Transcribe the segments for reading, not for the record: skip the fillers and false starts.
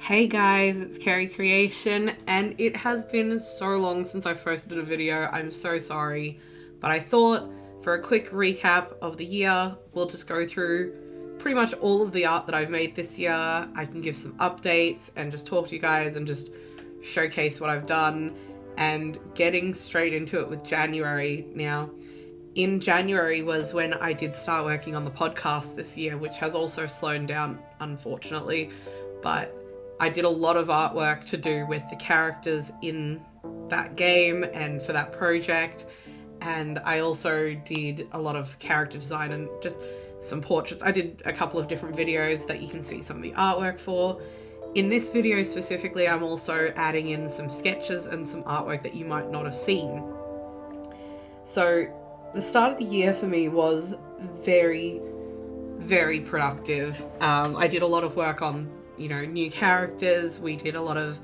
Hey guys, it's Carrie Creation, and it has been so long since I've posted a video. I'm so sorry, but I thought for a quick recap of the year, we'll just go through pretty much all of the art that I've made this year. I can give some updates and just talk to you guys and just showcase what I've done, and getting straight into it with January now. In January was when I did start working on the podcast this year, which has also slowed down, unfortunately, but I did a lot of artwork to do with the characters in that game and for that project. And I also did a lot of character design and just some portraits. I did a couple of different videos that you can see some of the artwork for. In this video specifically, I'm also adding in some sketches and some artwork that you might not have seen. So the start of the year for me was very, very productive. I did a lot of work on new characters. We did a lot of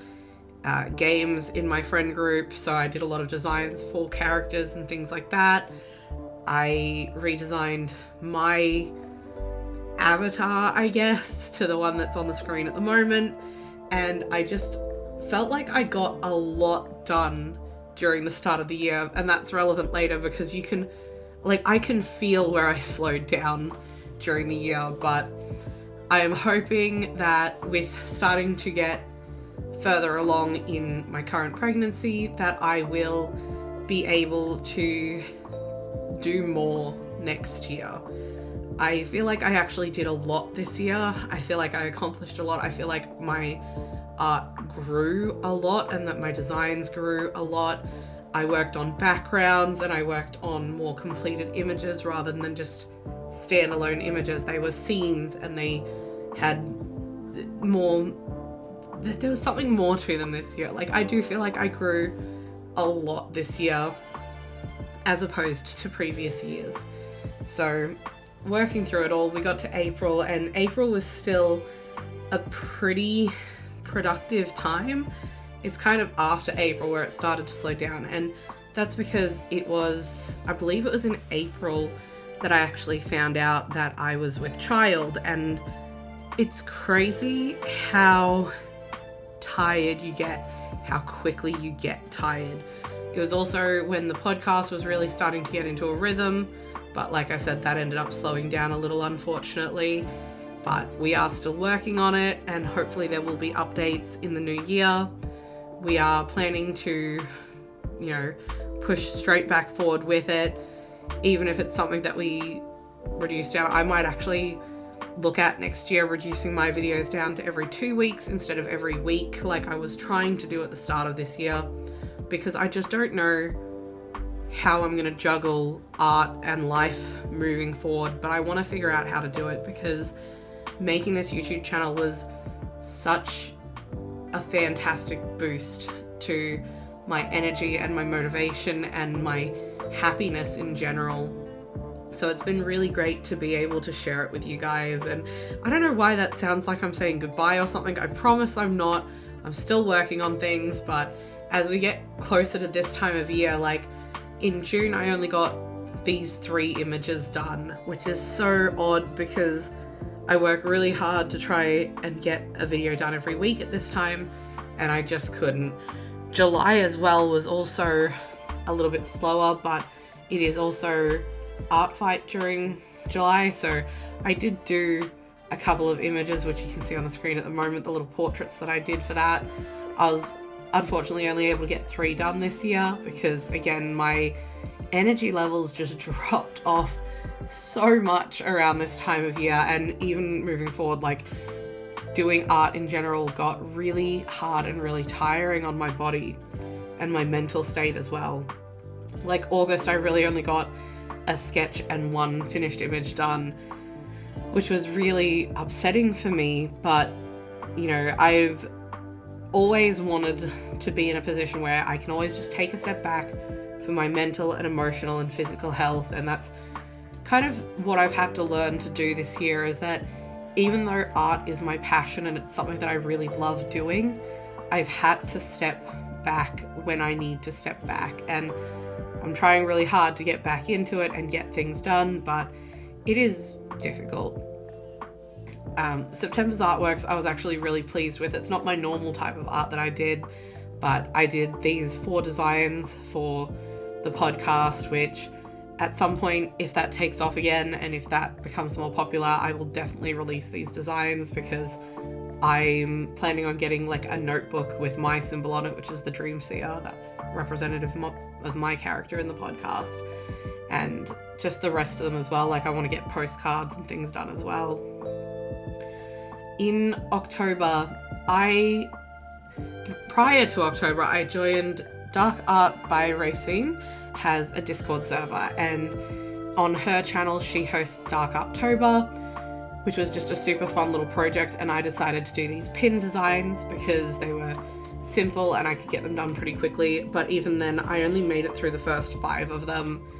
games in my friend group, so I did a lot of designs for characters and things like that. I redesigned my avatar, I guess, to the one that's on the screen at the moment, and I just felt like I got a lot done during the start of the year, and that's relevant later because I can feel where I slowed down during the year, but I am hoping that with starting to get further along in my current pregnancy, that I will be able to do more next year. I feel like I actually did a lot this year. I feel like I accomplished a lot. I feel like my art grew a lot and that my designs grew a lot. I worked on backgrounds and I worked on more completed images rather than just standalone images. They were scenes and they had more, there was something more to them this year. I do feel like I grew a lot this year as opposed to previous years. So working through it all, we got to April, and April was still a pretty productive time. It's kind of after April where it started to slow down, and that's because I believe it was in April that I actually found out that I was with child, and it's crazy how tired you get, how quickly you get tired. It was also when the podcast was really starting to get into a rhythm, but like I said, that ended up slowing down a little, unfortunately. But we are still working on it, and hopefully there will be updates in the new year. We are planning to, push straight back forward with it, even if it's something that we reduce down. I might actually look at next year reducing my videos down to every 2 weeks instead of every week like I was trying to do at the start of this year, because I just don't know how I'm going to juggle art and life moving forward, but I want to figure out how to do it, because making this YouTube channel was such a fantastic boost to my energy and my motivation and my happiness in general. So it's been really great to be able to share it with you guys, and I don't know why that sounds like I'm saying goodbye or something. I promise I'm not. I'm still working on things, but as we get closer to this time of year, in June I only got these 3 images done, which is so odd because I work really hard to try and get a video done every week at this time, and I just couldn't. July as well was also a little bit slower, but it is also art fight during July, so I did do a couple of images which you can see on the screen at the moment, the little portraits that I did for that. I was unfortunately only able to get 3 done this year because, again, my energy levels just dropped off so much around this time of year, and even moving forward, doing art in general got really hard and really tiring on my body and my mental state as well. August, I really only got a sketch and 1 finished image done, which was really upsetting for me, but I've always wanted to be in a position where I can always just take a step back for my mental and emotional and physical health, and that's kind of what I've had to learn to do this year, is that even though art is my passion and it's something that I really love doing, I've had to step back when I need to step back, and I'm trying really hard to get back into it and get things done, but it is difficult. September's artworks I was actually really pleased with. It's not my normal type of art that I did, but I did these 4 designs for the podcast, which at some point, if that takes off again and if that becomes more popular, I will definitely release these designs, because I'm planning on getting like a notebook with my symbol on it, which is the Dream Seer. That's representative of my character in the podcast, and just the rest of them as well. Like, I want to get postcards and things done as well. In October, prior to October, I joined Dark Art by Racine, has a Discord server, and on her channel she hosts Dark October, which was just a super fun little project, and I decided to do these pin designs because they were simple and I could get them done pretty quickly. But even then, I only made it through the first 5 of them,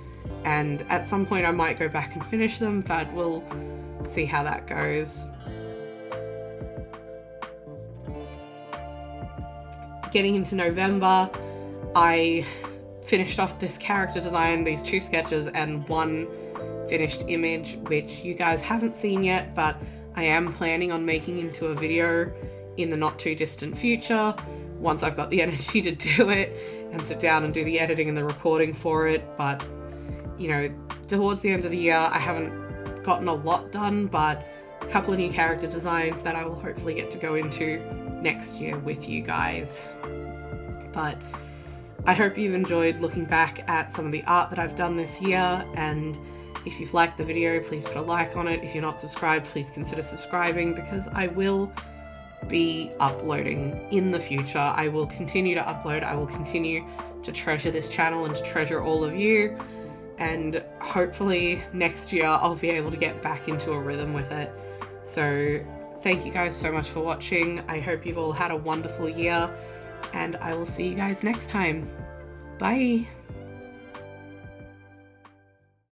and at some point I might go back and finish them, but we'll see how that goes. Getting into November, I finished off this character design, these 2 sketches and 1 finished image, which you guys haven't seen yet, but I am planning on making into a video in the not too distant future, once I've got the energy to do it and sit down and do the editing and the recording for it. But, you know, towards the end of the year, I haven't gotten a lot done, but a couple of new character designs that I will hopefully get to go into next year with you guys. But I hope you've enjoyed looking back at some of the art that I've done this year, and if you've liked the video, please put a like on it. If you're not subscribed, please consider subscribing, because I will be uploading in the future. I will continue to upload. I will continue to treasure this channel and to treasure all of you, and hopefully next year I'll be able to get back into a rhythm with it. So thank you guys so much for watching. I hope you've all had a wonderful year, and I will see you guys next time. Bye!